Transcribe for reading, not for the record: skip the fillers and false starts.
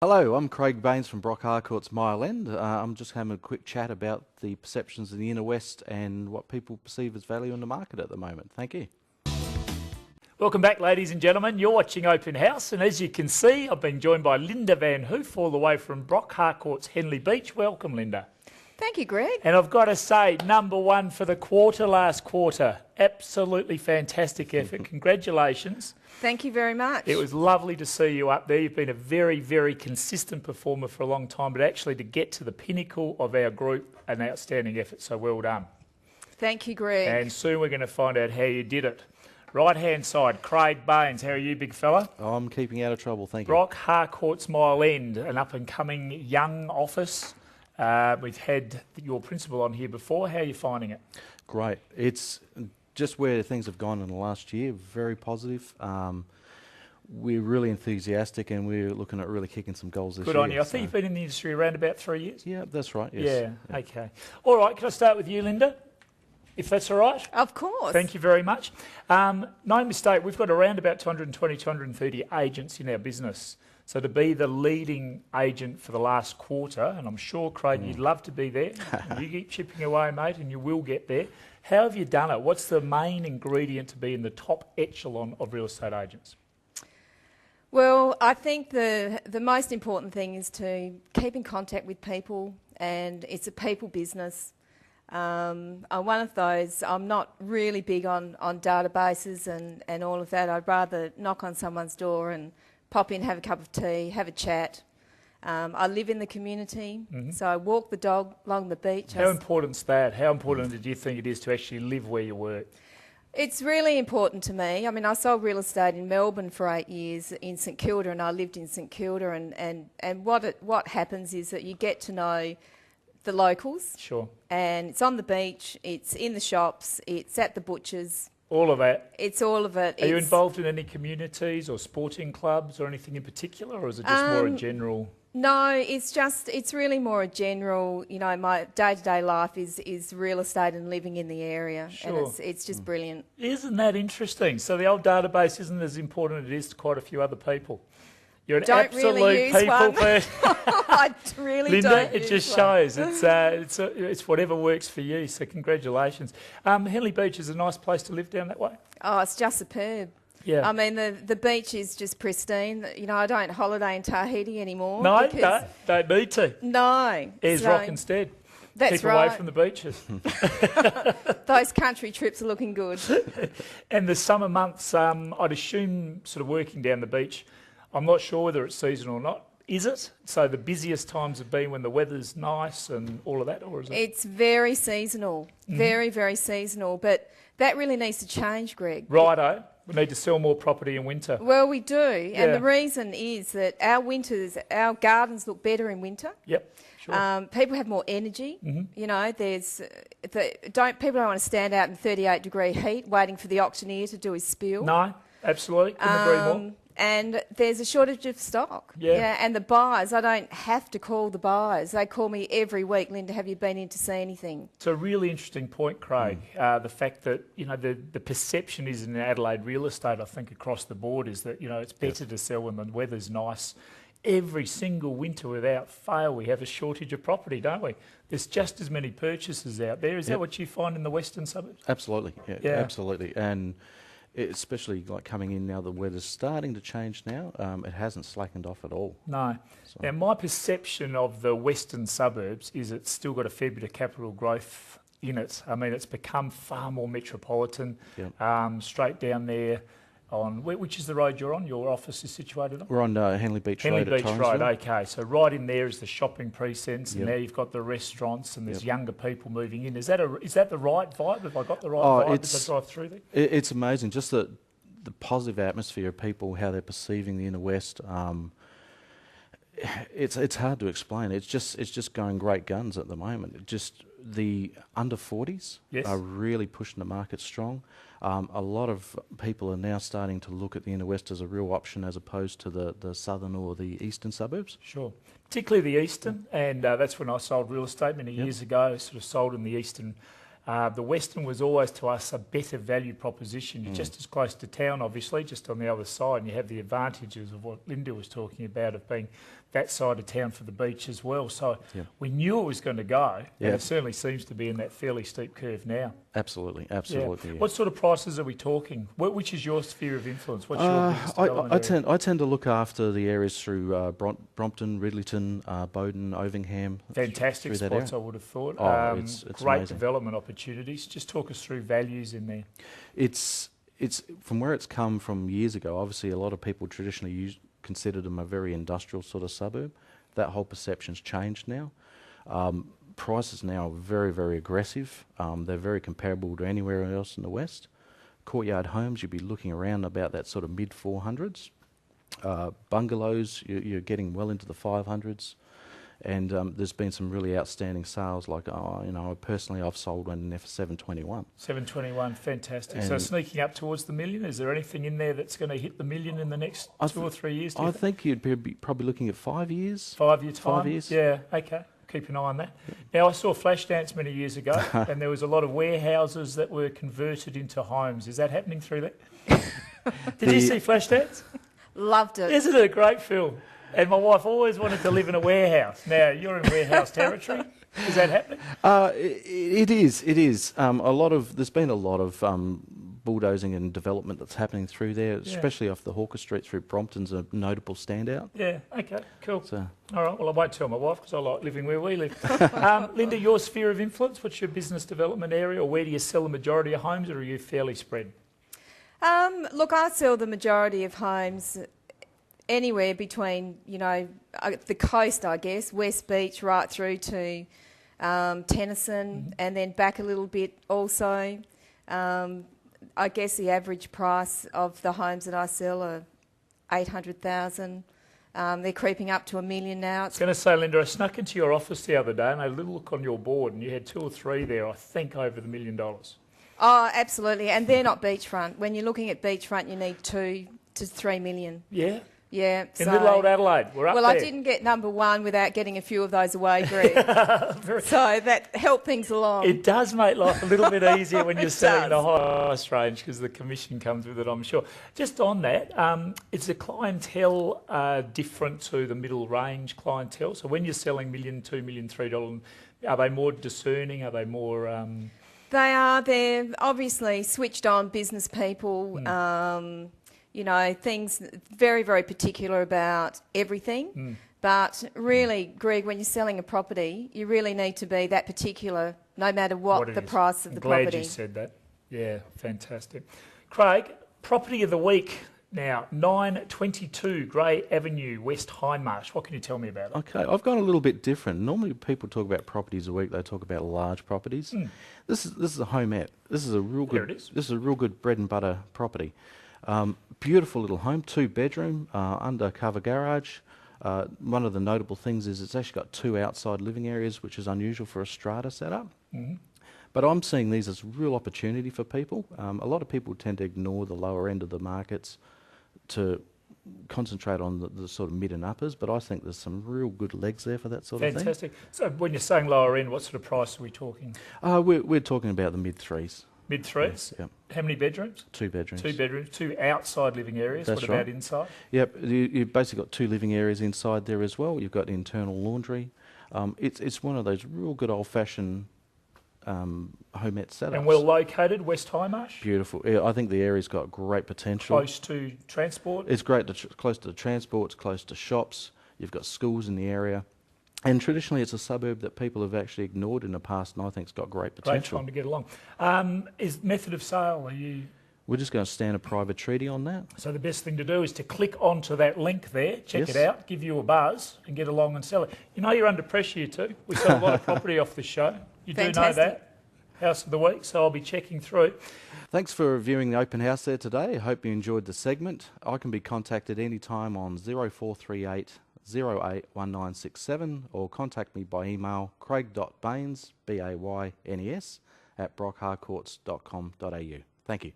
Hello, I'm Craig Baynes from Brock Harcourt's Mile End. I'm just having a quick chat about the perceptions in the inner west and what people perceive as value in the market at the moment. Thank you. Welcome back, ladies and gentlemen. You're watching Open House, and as you can see, I've been joined by Linda Van Hoof, all the way from Brock Harcourt's Henley Beach. Welcome, Linda. Thank you, Greg. And I've got to say, #1 for the quarter last quarter. Absolutely fantastic effort. Congratulations. Thank you very much. It was lovely to see you up there. You've been a very, very consistent performer for a long time, but actually to get to the pinnacle of our group, an outstanding effort, so well done. Thank you, Greg. And soon we're going to find out how you did it. Right-hand side, Craig Baynes. How are you, big fella? I'm keeping out of trouble, thank you. Brock Harcourt's Mile End, an up-and-coming young office. We've had your principal on here before. How are you finding it? Great. It's just where things have gone in the last year, very positive. We're really enthusiastic and we're looking at really kicking some goals this year. Good on you. I think you've been in the industry around about 3 years? Yeah, that's right, yes. Yeah, okay. All right, can I start with you, Linda? If that's all right? Of course. Thank you very much. No mistake, we've got around about 220, 230 agents in our business. So to be the leading agent for the last quarter, and I'm sure, Craig, you'd love to be there. You keep chipping away, mate, and you will get there. How have you done it? What's the main ingredient to be in the top echelon of real estate agents? Well, I think the most important thing is to keep in contact with people, and it's a people business. I'm one of those, I'm not really big on databases and all of that. I'd rather knock on someone's door and pop in, have a cup of tea, have a chat. I live in the community, so I walk the dog along the beach. How important's that? How important do you think it is to actually live where you work? It's really important to me. I mean, I sold real estate in Melbourne for 8 years in St Kilda, and I lived in St Kilda, and what happens is that you get to know the locals. Sure. And it's on the beach, it's in the shops, it's at the butchers. All of that? It's all of it. Are you involved in any communities or sporting clubs or anything in particular, or is it just more a general? No, it's really more a general, my day-to-day life is real estate and living in the area. Sure. And it's just brilliant. Isn't that interesting? So the old database isn't as important as it is to quite a few other people. You're an don't absolute really use people one. person. I really Linda, don't it use just one. shows. It's whatever works for you, so congratulations. Henley Beach is a nice place to live down that way? Oh, it's just superb. Yeah. I mean, the beach is just pristine. I don't holiday in Tahiti anymore. No, don't need to. No. There's rock instead. That's Keep right. away from the beaches. Those country trips are looking good. And the summer months, I'd assume sort of working down the beach, I'm not sure whether it's seasonal or not. Is it? So the busiest times have been when the weather's nice and all of that, or is it? It's very seasonal. Very, very seasonal. But that really needs to change, Greg. Righto. We need to sell more property in winter. Well, we do. Yeah. And the reason is that our gardens look better in winter. Yep. Sure. People have more energy. People don't want to stand out in 38-degree heat waiting for the auctioneer to do his spiel. No, absolutely. Couldn't agree more. And there's a shortage of stock. Yeah. And the buyers, I don't have to call the buyers. They call me every week, Linda, have you been in to see anything? It's a really interesting point, Craig. The fact that, the perception is in Adelaide real estate, I think, across the board is that, it's better to sell when the weather's nice. Every single winter without fail, we have a shortage of property, don't we? There's just as many purchases out there. Is that what you find in the western suburbs? Absolutely, yeah. Absolutely. And especially like coming in now, the weather's starting to change now. It hasn't slackened off at all. No. So. Now, my perception of the western suburbs is it's still got a fair bit of capital growth in it. I mean, it's become far more metropolitan. Yep. Straight down there on, which is the road you're on? Your office is situated on? We're on Henley Beach Road. Henley Beach Road, okay. So right in there is the shopping precincts, and now you've got the restaurants, and there's younger people moving in. Is that the right vibe? Have I got the right vibe as I drive through there? It's amazing, just the positive atmosphere of people, how they're perceiving the inner west. It's hard to explain. It's just going great guns at the moment. Just the under 40s are really pushing the market strong. A lot of people are now starting to look at the inner west as a real option as opposed to the southern or the eastern suburbs. Sure. Particularly the eastern, and that's when I sold real estate many years ago, sort of sold in the eastern. The western was always to us a better value proposition. You're just as close to town, obviously, just on the other side, and you have the advantages of what Linda was talking about of being that side of town for the beach as well. So Yeah. we knew it was going to go, Yeah. and it certainly seems to be in that fairly steep curve now. Absolutely. Yeah. Yeah. What sort of prices are we talking? Which is your sphere of influence? What's your biggest development area? I tend to look after the areas through Brompton, Ridleyton, Bowden, Ovingham. Fantastic through that spots, I area. would have thought. Oh, it's great amazing. development opportunities. Just talk us through values in there. It's from where it's come from years ago. Obviously, a lot of people traditionally considered them a very industrial sort of suburb. That whole perception's changed now. Prices now are very, very aggressive. They're very comparable to anywhere else in the West. Courtyard homes, you'd be looking around about that sort of mid 400s. Bungalows, you're getting well into the 500s. And there's been some really outstanding sales, like, personally I've sold one in there for 721. 721, fantastic. And so sneaking up towards the million, is there anything in there that's going to hit the million in the next 2 or 3 years? I think you'd be probably looking at 5 years. 5 years time? 5 years. Yeah, okay. Keep an eye on that. Now, I saw Flashdance many years ago, and there was a lot of warehouses that were converted into homes. Is that happening through there? Did you see Flashdance? Loved it. Isn't it a great film? And my wife always wanted to live in a warehouse. Now, you're in warehouse territory. Is that happening? It is. There's been a lot of bulldozing and development that's happening through there, especially off the Hawker Street through Brompton's a notable standout. Yeah, okay, cool. So, all right, well, I won't tell my wife because I like living where we live. Linda, your sphere of influence, what's your business development area, or where do you sell the majority of homes, or are you fairly spread? Look, I sell the majority of homes anywhere between, the coast, I guess, West Beach right through to Tennyson, and then back a little bit also. I guess the average price of the homes that I sell are 800,000. They're creeping up to $1 million now. I was going to say, Linda, I snuck into your office the other day and I had a little look on your board, and you had 2 or 3 there, I think, over the $1 million. Oh, absolutely. And they're not beachfront. When you're looking at beachfront, you need 2 to 3 million. Yeah? Yeah. In little old Adelaide, we're up there. Well, I didn't get number 1 without getting a few of those away, Greg. So that helped things along. It does make life a little bit easier when you're selling the high price range, because the commission comes with it, I'm sure. Just on that, is the clientele different to the middle range clientele? So when you're selling $1 million, $2 million, $3 million, are they more discerning? Are they more... They are. They're obviously switched on business people. Things very, very particular about everything. But really, Greg, when you're selling a property, you really need to be that particular, no matter what the price of the property. Glad you said that. Yeah, fantastic. Craig, property of the week now, 922 Grey Avenue, West Hindmarsh. What can you tell me about it? okay, I've gone a little bit different. Normally people talk about properties a week, they talk about large properties. This is a homette. This is a real good. There it is. This is a real good bread and butter property. Beautiful little home, 2-bedroom, undercover garage. One of the notable things is it's actually got 2 outside living areas, which is unusual for a strata setup. But I'm seeing these as real opportunity for people. A lot of people tend to ignore the lower end of the markets to concentrate on the sort of mid and uppers, but I think there's some real good legs there for that sort of thing. Fantastic. So when you're saying lower end, what sort of price are we talking? We're talking about the mid-3s. Mid-3s? Yep. How many bedrooms? 2 bedrooms. 2 bedrooms, 2 outside living areas. That's what about right. inside? Yep, you've basically got 2 living areas inside there as well. You've got internal laundry. It's one of those real good old-fashioned homette setups. And well located, West Hindmarsh? Beautiful. Yeah, I think the area's got great potential. Close to transport? It's great, close to the transport, it's close to shops. You've got schools in the area. And traditionally, it's a suburb that people have actually ignored in the past, and I think it's got great potential. Great time to get along. Is method of sale, are you... We're just going to stand a private treaty on that. So the best thing to do is to click onto that link there, check Yes. it out, give you a buzz, and get along and sell it. You know you're under pressure, you two. We sell a lot of property off the show. You do know Fantastic. that. House of the week, so I'll be checking through. Thanks for viewing the open house there today. I hope you enjoyed the segment. I can be contacted anytime on 0438 081967 or contact me by email craig.baynes, Baynes, @brockharcourts.com.au. Thank you.